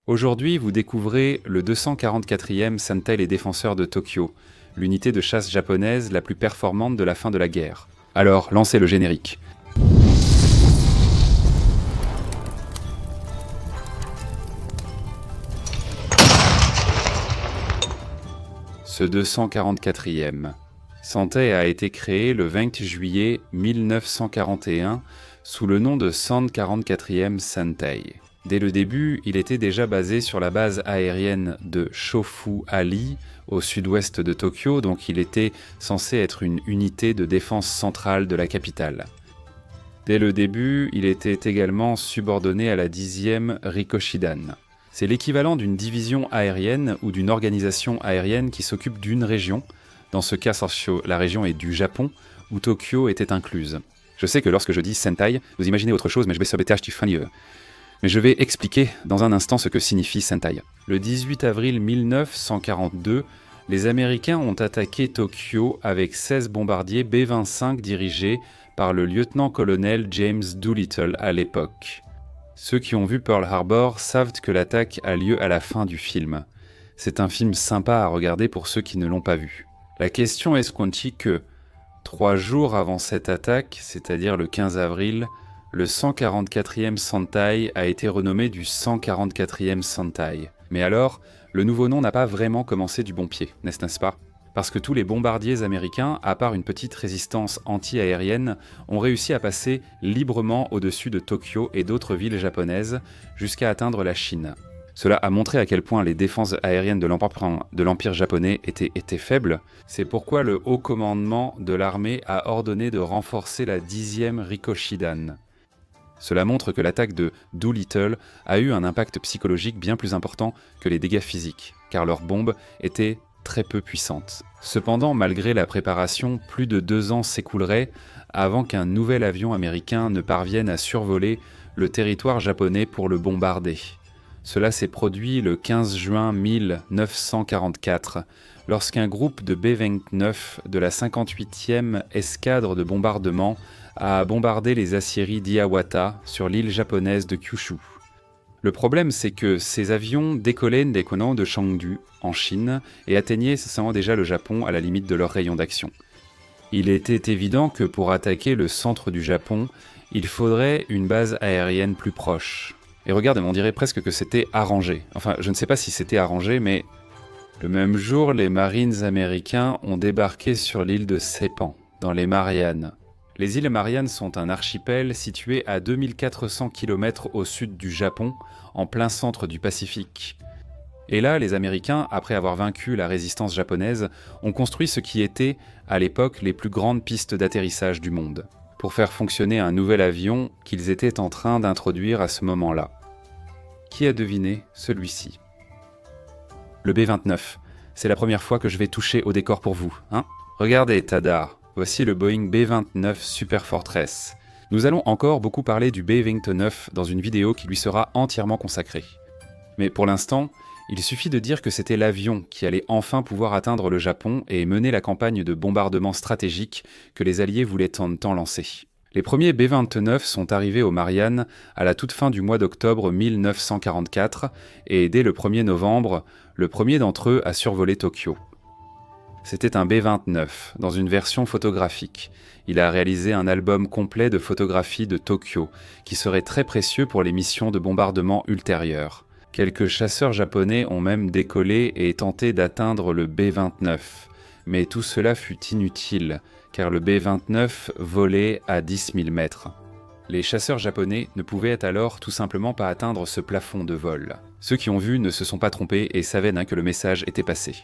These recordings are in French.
Aujourd'hui, vous découvrez le 244e Sentai les Défenseurs de Tokyo, l'unité de chasse japonaise la plus performante de la fin de la guerre. Alors, lancez le générique. Ce 244e Sentai a été créé le 20 juillet 1941 sous le nom de 144e Sentai. Dès le début, il était déjà basé sur la base aérienne de Chofu-Ali, au sud-ouest de Tokyo, donc il était censé être une unité de défense centrale de la capitale. Dès le début, il était également subordonné à la 10e Rikoshidan. C'est l'équivalent d'une division aérienne ou d'une organisation aérienne qui s'occupe d'une région. Dans ce cas, la région est du Japon, où Tokyo était incluse. Je sais que lorsque je dis Sentai, vous imaginez autre chose, mais je vais expliquer dans un instant ce que signifie Sentai. Le 18 avril 1942, les Américains ont attaqué Tokyo avec 16 bombardiers B-25 dirigés par le lieutenant-colonel James Doolittle à l'époque. Ceux qui ont vu Pearl Harbor savent que l'attaque a lieu à la fin du film. C'est un film sympa à regarder pour ceux qui ne l'ont pas vu. La question est que, 3 jours avant cette attaque, c'est-à-dire le 15 avril, le 144e Sentai a été renommé du 144e Sentai. Mais alors, le nouveau nom n'a pas vraiment commencé du bon pied, n'est-ce pas ? Parce que tous les bombardiers américains, à part une petite résistance anti-aérienne, ont réussi à passer librement au-dessus de Tokyo et d'autres villes japonaises, jusqu'à atteindre la Chine. Cela a montré à quel point les défenses aériennes de l'Empire japonais étaient faibles. C'est pourquoi le haut commandement de l'armée a ordonné de renforcer la 10e Rikoshidan. Cela montre que l'attaque de Doolittle a eu un impact psychologique bien plus important que les dégâts physiques, car leurs bombes étaient très peu puissantes. Cependant, malgré la préparation, plus de 2 ans s'écouleraient avant qu'un nouvel avion américain ne parvienne à survoler le territoire japonais pour le bombarder. Cela s'est produit le 15 juin 1944, lorsqu'un groupe de B-29 de la 58e escadre de bombardement a bombardé les aciéries d'Iwata sur l'île japonaise de Kyushu. Le problème, c'est que ces avions décollaient de Chengdu, en Chine, et atteignaient déjà le Japon à la limite de leur rayon d'action. Il était évident que pour attaquer le centre du Japon, il faudrait une base aérienne plus proche. Et regarde, on dirait presque que c'était arrangé. Enfin, je ne sais pas si c'était arrangé, mais le même jour, les Marines américains ont débarqué sur l'île de Saipan, dans les Mariannes. Les îles Mariannes sont un archipel situé à 2400 km au sud du Japon, en plein centre du Pacifique. Et là, les Américains, après avoir vaincu la résistance japonaise, ont construit ce qui était, à l'époque, les plus grandes pistes d'atterrissage du monde, pour faire fonctionner un nouvel avion qu'ils étaient en train d'introduire à ce moment-là. Qui a deviné celui-ci ? Le B-29. C'est la première fois que je vais toucher au décor pour vous, hein ? Regardez, Tadar. Voici le Boeing B-29 Super Fortress. Nous allons encore beaucoup parler du B-29 dans une vidéo qui lui sera entièrement consacrée. Mais pour l'instant, il suffit de dire que c'était l'avion qui allait enfin pouvoir atteindre le Japon et mener la campagne de bombardement stratégique que les Alliés voulaient tant de temps lancer. Les premiers B-29 sont arrivés aux Mariannes à la toute fin du mois d'octobre 1944 et dès le 1er novembre, le premier d'entre eux a survolé Tokyo. C'était un B-29, dans une version photographique. Il a réalisé un album complet de photographies de Tokyo, qui serait très précieux pour les missions de bombardement ultérieures. Quelques chasseurs japonais ont même décollé et tenté d'atteindre le B-29. Mais tout cela fut inutile, car le B-29 volait à 10 000 mètres. Les chasseurs japonais ne pouvaient alors tout simplement pas atteindre ce plafond de vol. Ceux qui ont vu ne se sont pas trompés et savaient que le message était passé.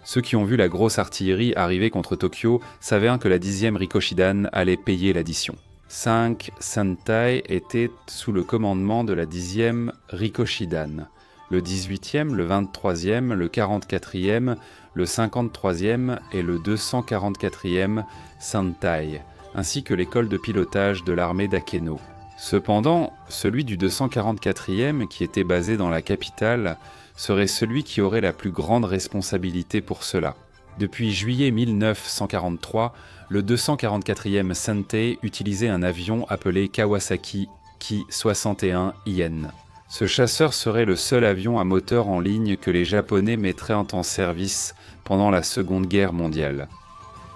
Ceux qui ont vu la grosse artillerie arriver contre Tokyo savaient que la 10e Rikoshidan allait payer l'addition. 5 Sentai étaient sous le commandement de la 10e Rikoshidan. Le 18e, le 23e, le 44e, le 53e et le 244e Sentai, ainsi que l'école de pilotage de l'armée d'Akeno. Cependant, celui du 244e, qui était basé dans la capitale, serait celui qui aurait la plus grande responsabilité pour cela. Depuis juillet 1943, le 244e Sentai utilisait un avion appelé Kawasaki Ki-61 IN. Ce chasseur serait le seul avion à moteur en ligne que les Japonais mettraient en service pendant la Seconde Guerre mondiale.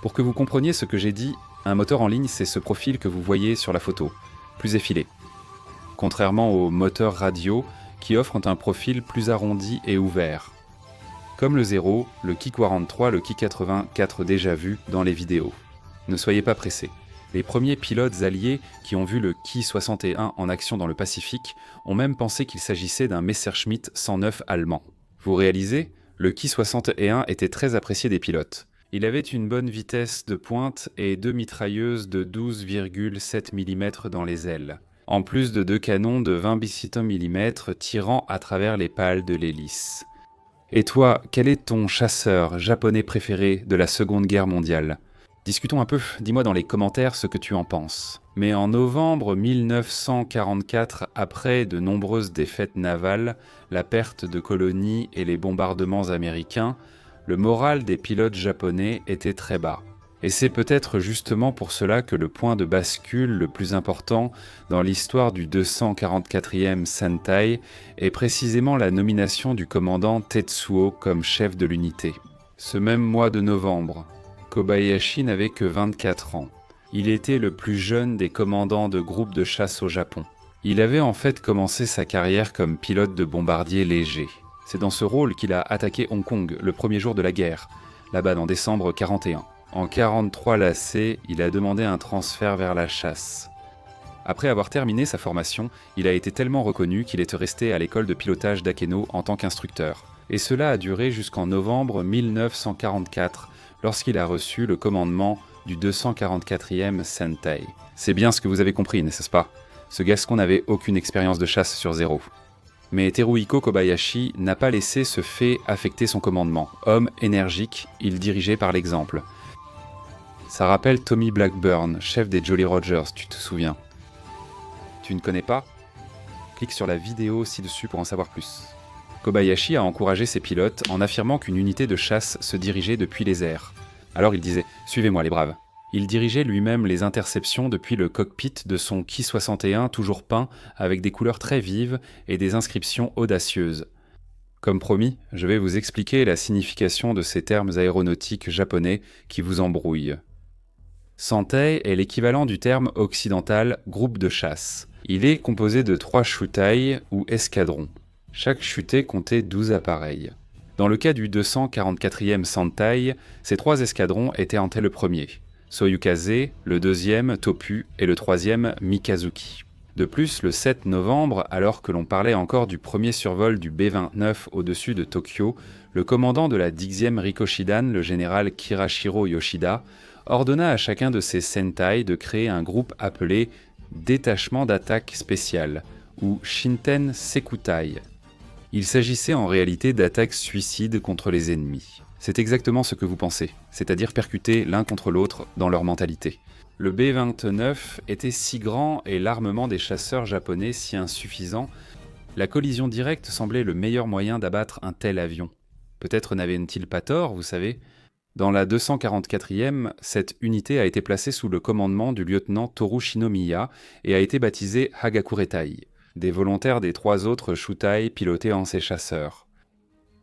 Pour que vous compreniez ce que j'ai dit, un moteur en ligne, c'est ce profil que vous voyez sur la photo, plus effilé. Contrairement aux moteurs radio qui offrent un profil plus arrondi et ouvert. Comme le 0, le Ki-43, le Ki-84 déjà vus dans les vidéos. Ne soyez pas pressés. Les premiers pilotes alliés qui ont vu le Ki-61 en action dans le Pacifique ont même pensé qu'il s'agissait d'un Messerschmitt 109 allemand. Vous réalisez, le Ki-61 était très apprécié des pilotes. Il avait une bonne vitesse de pointe et 2 mitrailleuses de 12,7 mm dans les ailes, en plus de 2 canons de 20 mm tirant à travers les pales de l'hélice. Et toi, quel est ton chasseur japonais préféré de la Seconde Guerre mondiale ? Discutons un peu, dis-moi dans les commentaires ce que tu en penses. Mais en novembre 1944, après de nombreuses défaites navales, la perte de colonies et les bombardements américains, le moral des pilotes japonais était très bas. Et c'est peut-être justement pour cela que le point de bascule le plus important dans l'histoire du 244e Sentai est précisément la nomination du commandant Tetsuo comme chef de l'unité. Ce même mois de novembre, Kobayashi n'avait que 24 ans. Il était le plus jeune des commandants de groupes de chasse au Japon. Il avait en fait commencé sa carrière comme pilote de bombardier léger. C'est dans ce rôle qu'il a attaqué Hong Kong le premier jour de la guerre, là-bas en décembre 41. En 43 lacés, il a demandé un transfert vers la chasse. Après avoir terminé sa formation, il a été tellement reconnu qu'il est resté à l'école de pilotage d'Akeno en tant qu'instructeur. Et cela a duré jusqu'en novembre 1944, lorsqu'il a reçu le commandement du 244e Sentai. C'est bien ce que vous avez compris, n'est-ce pas ? Ce Gascon n'avait aucune expérience de chasse sur Zéro. Mais Teruhiko Kobayashi n'a pas laissé ce fait affecter son commandement. Homme énergique, il dirigeait par l'exemple. Ça rappelle Tommy Blackburn, chef des Jolly Rogers, tu te souviens ? Tu ne connais pas ? Clique sur la vidéo ci-dessus pour en savoir plus. Kobayashi a encouragé ses pilotes en affirmant qu'une unité de chasse se dirigeait depuis les airs. Alors il disait « Suivez-moi les braves ». Il dirigeait lui-même les interceptions depuis le cockpit de son Ki-61 toujours peint avec des couleurs très vives et des inscriptions audacieuses. Comme promis, je vais vous expliquer la signification de ces termes aéronautiques japonais qui vous embrouillent. Sentai est l'équivalent du terme occidental groupe de chasse. Il est composé de 3 shutai ou escadrons. Chaque shutai comptait 12 appareils. Dans le cas du 244e Sentai, ces 3 escadrons étaient hantés le premier, Soyukaze, le deuxième Topu et le troisième Mikazuki. De plus, le 7 novembre, alors que l'on parlait encore du premier survol du B-29 au-dessus de Tokyo, le commandant de la 10e Rikoshidan, le général Kirashiro Yoshida, ordonna à chacun de ses Sentai de créer un groupe appelé Détachement d'attaque spéciale, ou Shinten Sekutai. Il s'agissait en réalité d'attaques suicides contre les ennemis. C'est exactement ce que vous pensez, c'est-à-dire percuter l'un contre l'autre dans leur mentalité. Le B-29 était si grand et l'armement des chasseurs japonais si insuffisant, la collision directe semblait le meilleur moyen d'abattre un tel avion. Peut-être n'avait-il pas tort, vous savez ? Dans la 244e, cette unité a été placée sous le commandement du lieutenant Toru Shinomiya et a été baptisée Hagakuretai, des volontaires des 3 autres shutai pilotés en ces chasseurs.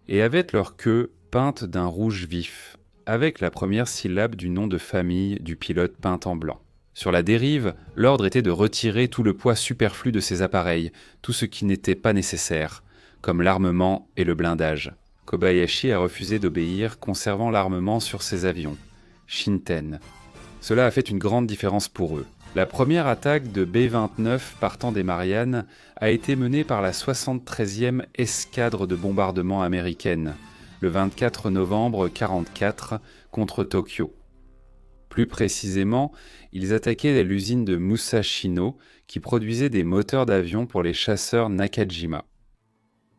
Et avaient leur queue peinte d'un rouge vif, avec la première syllabe du nom de famille du pilote peinte en blanc. Sur la dérive, l'ordre était de retirer tout le poids superflu de ces appareils, tout ce qui n'était pas nécessaire, comme l'armement et le blindage. Kobayashi a refusé d'obéir, conservant l'armement sur ses avions, Shinten. Cela a fait une grande différence pour eux. La première attaque de B-29 partant des Mariannes a été menée par la 73e escadre de bombardement américaine, le 24 novembre 1944 contre Tokyo. Plus précisément, ils attaquaient l'usine de Musashino qui produisait des moteurs d'avion pour les chasseurs Nakajima.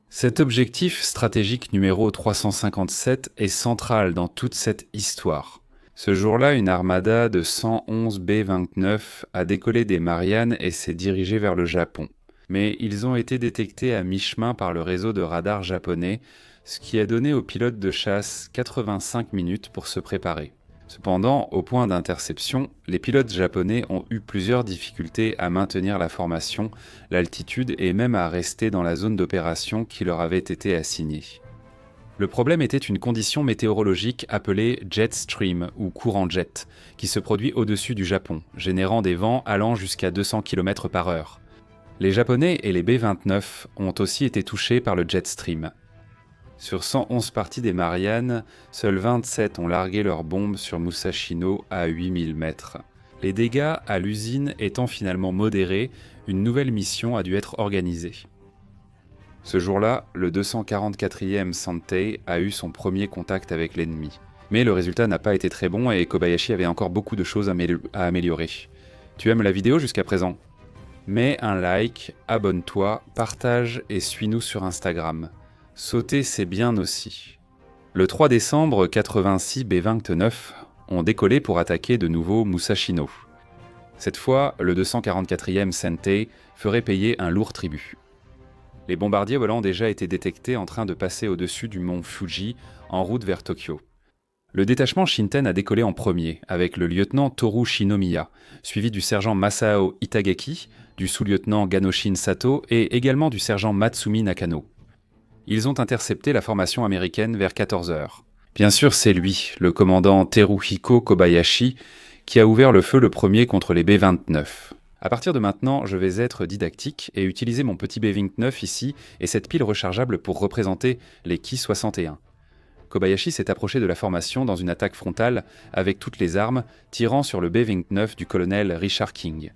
Cet objectif stratégique numéro 357 est central dans toute cette histoire. Ce jour-là, une armada de 111 B-29 a décollé des Mariannes et s'est dirigée vers le Japon. Mais ils ont été détectés à mi-chemin par le réseau de radars japonais, ce qui a donné aux pilotes de chasse 85 minutes pour se préparer. Cependant, au point d'interception, les pilotes japonais ont eu plusieurs difficultés à maintenir la formation, l'altitude et même à rester dans la zone d'opération qui leur avait été assignée. Le problème était une condition météorologique appelée jet stream ou courant jet, qui se produit au-dessus du Japon, générant des vents allant jusqu'à 200 km/h. Les Japonais et les B-29 ont aussi été touchés par le jet stream. Sur 111 parties des Mariannes, seuls 27 ont largué leurs bombes sur Musashino à 8000 mètres. Les dégâts à l'usine étant finalement modérés, une nouvelle mission a dû être organisée. Ce jour-là, le 244e Santei a eu son premier contact avec l'ennemi. Mais le résultat n'a pas été très bon et Kobayashi avait encore beaucoup de choses à améliorer. Tu aimes la vidéo jusqu'à présent ? Mets un like, abonne-toi, partage et suis-nous sur Instagram. Sauter, c'est bien aussi. Le 3 décembre, 86 B-29 ont décollé pour attaquer de nouveau Musashino. Cette fois, le 244e Santei ferait payer un lourd tribut. Les bombardiers volants ont déjà été détectés en train de passer au-dessus du mont Fuji en route vers Tokyo. Le détachement Shinten a décollé en premier, avec le lieutenant Toru Shinomiya, suivi du sergent Masao Itagaki, du sous-lieutenant Ganoshin Sato et également du sergent Matsumi Nakano. Ils ont intercepté la formation américaine vers 14 h. Bien sûr, c'est lui, le commandant Teruhiko Kobayashi, qui a ouvert le feu le premier contre les B-29. À partir de maintenant, je vais être didactique et utiliser mon petit B-29 ici et cette pile rechargeable pour représenter les Ki-61. Kobayashi s'est approché de la formation dans une attaque frontale avec toutes les armes, tirant sur le B-29 du colonel Richard King.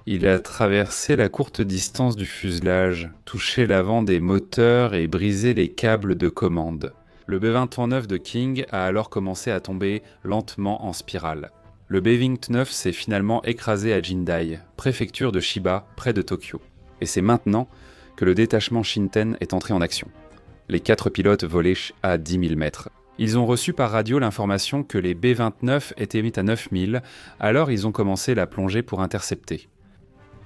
Il a traversé la courte distance du fuselage, touché l'avant des moteurs et brisé les câbles de commande. Le B-29 de King a alors commencé à tomber lentement en spirale. Le B-29 s'est finalement écrasé à Jindai, préfecture de Chiba, près de Tokyo. Et c'est maintenant que le détachement Shinten est entré en action. Les 4 pilotes volaient à 10 000 mètres. Ils ont reçu par radio l'information que les B-29 étaient mis à 9000, alors ils ont commencé la plongée pour intercepter.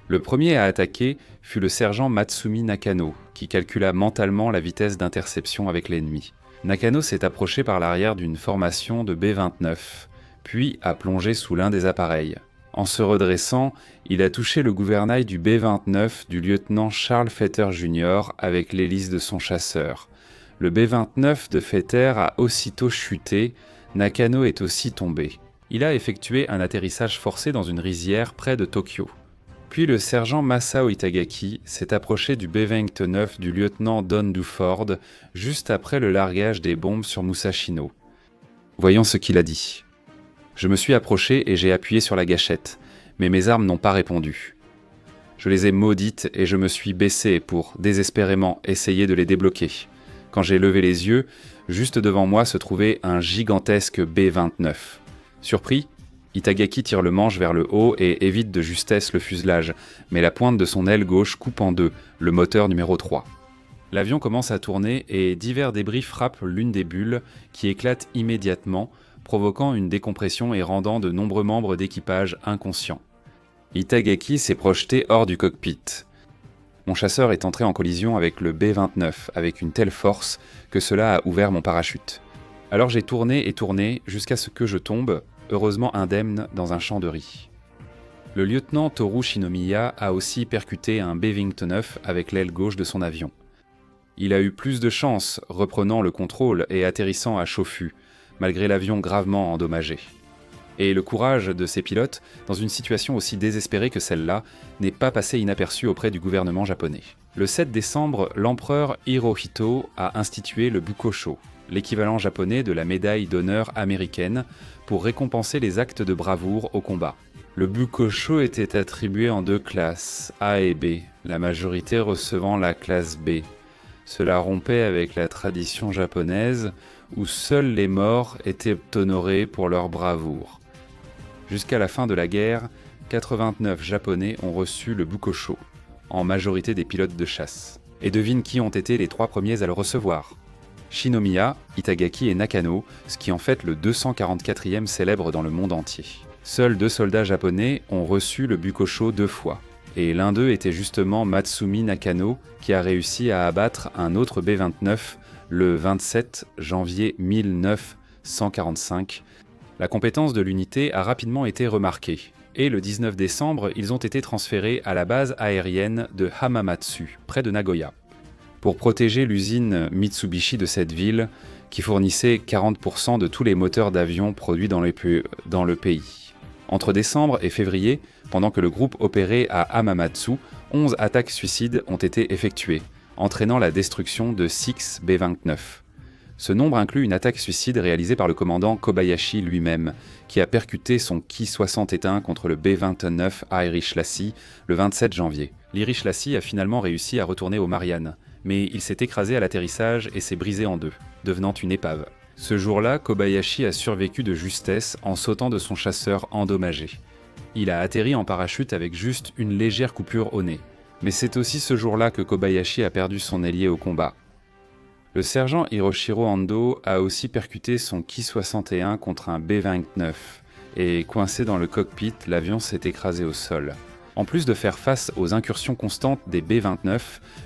Le premier à attaquer fut le sergent Matsumi Nakano, qui calcula mentalement la vitesse d'interception avec l'ennemi. Nakano s'est approché par l'arrière d'une formation de B-29, puis a plongé sous l'un des appareils. En se redressant, il a touché le gouvernail du B-29 du lieutenant Charles Fetter Jr. avec l'hélice de son chasseur. Le B-29 de Fetter a aussitôt chuté, Nakano est aussi tombé. Il a effectué un atterrissage forcé dans une rizière près de Tokyo. Puis le sergent Masao Itagaki s'est approché du B-29 du lieutenant Don Duford juste après le largage des bombes sur Musashino. Voyons ce qu'il a dit. Je me suis approché et j'ai appuyé sur la gâchette, mais mes armes n'ont pas répondu. Je les ai maudites et je me suis baissé pour, désespérément, essayer de les débloquer. Quand j'ai levé les yeux, juste devant moi se trouvait un gigantesque B-29. Surpris, Itagaki tire le manche vers le haut et évite de justesse le fuselage, mais la pointe de son aile gauche coupe en deux, le moteur numéro 3. L'avion commence à tourner et divers débris frappent l'une des bulles qui éclate immédiatement, provoquant une décompression et rendant de nombreux membres d'équipage inconscients. Itagaki s'est projeté hors du cockpit. Mon chasseur est entré en collision avec le B-29 avec une telle force que cela a ouvert mon parachute. Alors j'ai tourné et tourné jusqu'à ce que je tombe, heureusement indemne, dans un champ de riz. Le lieutenant Toru Shinomiya a aussi percuté un B-29 avec l'aile gauche de son avion. Il a eu plus de chance, reprenant le contrôle et atterrissant à Chofu, malgré l'avion gravement endommagé. Et le courage de ses pilotes, dans une situation aussi désespérée que celle-là, n'est pas passé inaperçu auprès du gouvernement japonais. Le 7 décembre, l'empereur Hirohito a institué le Bukosho, l'équivalent japonais de la médaille d'honneur américaine, pour récompenser les actes de bravoure au combat. Le Bukosho était attribué en 2 classes, A et B, la majorité recevant la classe B. Cela rompait avec la tradition japonaise, où seuls les morts étaient honorés pour leur bravoure. Jusqu'à la fin de la guerre, 89 Japonais ont reçu le Bukosho, en majorité des pilotes de chasse. Et devine qui ont été les 3 premiers à le recevoir. Shinomiya, Itagaki et Nakano, ce qui en fait le 244e célèbre dans le monde entier. Seuls 2 soldats japonais ont reçu le Bukosho 2 fois. Et l'un d'eux était justement Matsumi Nakano, qui a réussi à abattre un autre B-29 le 27 janvier 1945, La compétence de l'unité a rapidement été remarquée, et le 19 décembre, ils ont été transférés à la base aérienne de Hamamatsu, près de Nagoya, pour protéger l'usine Mitsubishi de cette ville, qui fournissait 40% de tous les moteurs d'avion produits dans le pays. Entre décembre et février, pendant que le groupe opérait à Hamamatsu, 11 attaques suicides ont été effectuées, entraînant la destruction de 6 B-29. Ce nombre inclut une attaque suicide réalisée par le commandant Kobayashi lui-même, qui a percuté son Ki-61 contre le B-29 Irish Lassie le 27 janvier. L'Irish Lassie a finalement réussi à retourner aux Mariannes, mais il s'est écrasé à l'atterrissage et s'est brisé en deux, devenant une épave. Ce jour-là, Kobayashi a survécu de justesse en sautant de son chasseur endommagé. Il a atterri en parachute avec juste une légère coupure au nez. Mais c'est aussi ce jour-là que Kobayashi a perdu son ailier au combat. Le sergent Hiroshiro Ando a aussi percuté son Ki-61 contre un B-29 et coincé dans le cockpit, l'avion s'est écrasé au sol. En plus de faire face aux incursions constantes des B-29,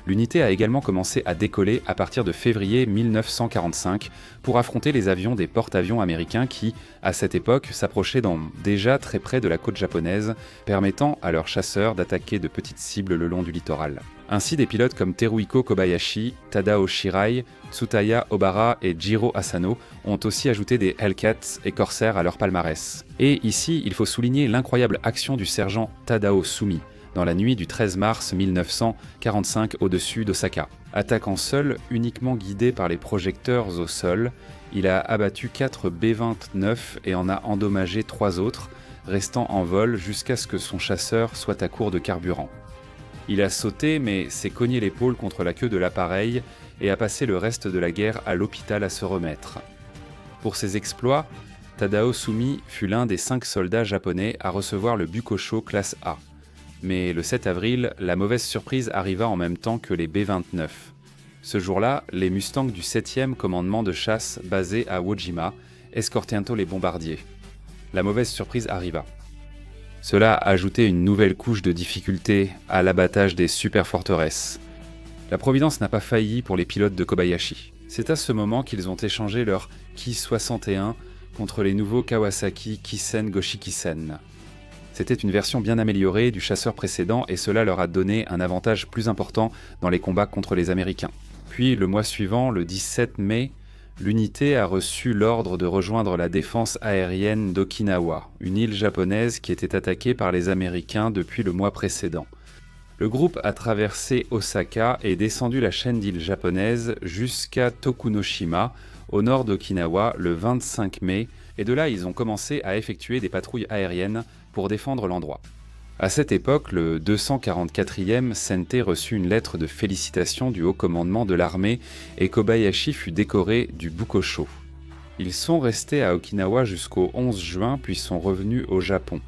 l'unité a également commencé à décoller à partir de février 1945 pour affronter les avions des porte-avions américains qui, à cette époque, s'approchaient déjà très près de la côte japonaise, permettant à leurs chasseurs d'attaquer de petites cibles le long du littoral. Ainsi, des pilotes comme Teruhiko Kobayashi, Tadao Shirai, Tsutaya Obara et Jiro Asano ont aussi ajouté des Hellcats et Corsair à leur palmarès. Et ici, il faut souligner l'incroyable action du sergent Tadao Sumi, dans la nuit du 13 mars 1945 au-dessus d'Osaka. Attaquant seul, uniquement guidé par les projecteurs au sol, il a abattu 4 B-29 et en a endommagé 3 autres, restant en vol jusqu'à ce que son chasseur soit à court de carburant. Il a sauté mais s'est cogné l'épaule contre la queue de l'appareil et a passé le reste de la guerre à l'hôpital à se remettre. Pour ses exploits, Tadao Sumi fut l'un des 5 soldats japonais à recevoir le Bukkosho classe A. Mais le 7 avril, la mauvaise surprise arriva en même temps que les B-29. Ce jour-là, les Mustangs du 7e commandement de chasse basé à Wojima escortaient les bombardiers. La mauvaise surprise arriva. Cela a ajouté une nouvelle couche de difficulté à l'abattage des superforteresses. La providence n'a pas failli pour les pilotes de Kobayashi. C'est à ce moment qu'ils ont échangé leur Ki-61 contre les nouveaux Kawasaki Kisen Goshikisen. C'était une version bien améliorée du chasseur précédent et cela leur a donné un avantage plus important dans les combats contre les Américains. Puis le mois suivant, le 17 mai, l'unité a reçu l'ordre de rejoindre la défense aérienne d'Okinawa, une île japonaise qui était attaquée par les Américains depuis le mois précédent. Le groupe a traversé Osaka et descendu la chaîne d'îles japonaises jusqu'à Tokunoshima, au nord d'Okinawa, le 25 mai, et de là ils ont commencé à effectuer des patrouilles aériennes pour défendre l'endroit. À cette époque, le 244e Sentei reçut une lettre de félicitations du haut commandement de l'armée et Kobayashi fut décoré du Bukkosho. Ils sont restés à Okinawa jusqu'au 11 juin puis sont revenus au Japon.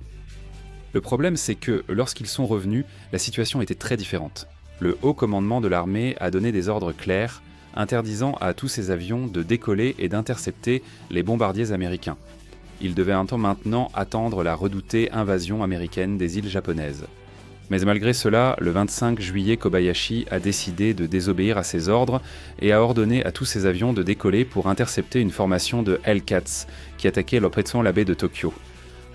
Le problème c'est que lorsqu'ils sont revenus, la situation était très différente. Le haut commandement de l'armée a donné des ordres clairs, interdisant à tous ses avions de décoller et d'intercepter les bombardiers américains. Il devait maintenant attendre la redoutée invasion américaine des îles japonaises. Mais malgré cela, le 25 juillet, Kobayashi a décidé de désobéir à ses ordres et a ordonné à tous ses avions de décoller pour intercepter une formation de Hellcats qui attaquait l'opération la baie de Tokyo.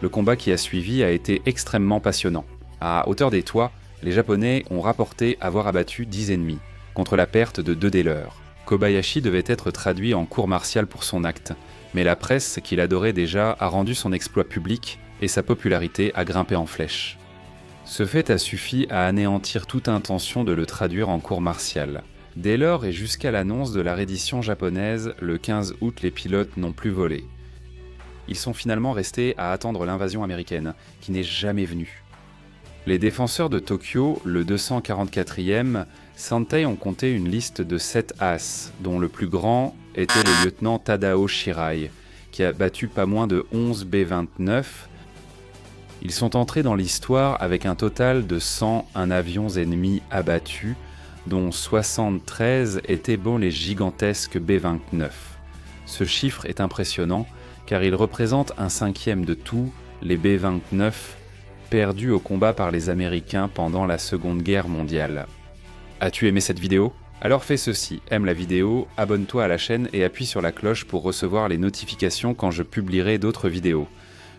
Le combat qui a suivi a été extrêmement passionnant. À hauteur des toits, les Japonais ont rapporté avoir abattu 10 ennemis, contre la perte de 2 des leurs. Kobayashi devait être traduit en cour martiale pour son acte, mais la presse, qu'il adorait déjà, a rendu son exploit public et sa popularité a grimpé en flèche. Ce fait a suffi à anéantir toute intention de le traduire en cour martiale. Dès lors et jusqu'à l'annonce de la reddition japonaise, le 15 août, les pilotes n'ont plus volé. Ils sont finalement restés à attendre l'invasion américaine, qui n'est jamais venue. Les défenseurs de Tokyo, le 244e, Sentei ont compté une liste de 7 as, dont le plus grand était le lieutenant Tadao Shirai, qui a battu pas moins de 11 B-29. Ils sont entrés dans l'histoire avec un total de 101 avions ennemis abattus, dont 73 étaient les gigantesques B-29. Ce chiffre est impressionnant, car il représente un cinquième de tous les B-29 perdus au combat par les Américains pendant la Seconde Guerre mondiale. As-tu aimé cette vidéo ? Alors fais ceci, aime la vidéo, abonne-toi à la chaîne et appuie sur la cloche pour recevoir les notifications quand je publierai d'autres vidéos.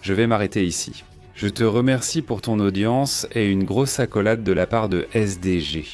Je vais m'arrêter ici. Je te remercie pour ton audience et une grosse accolade de la part de SDG.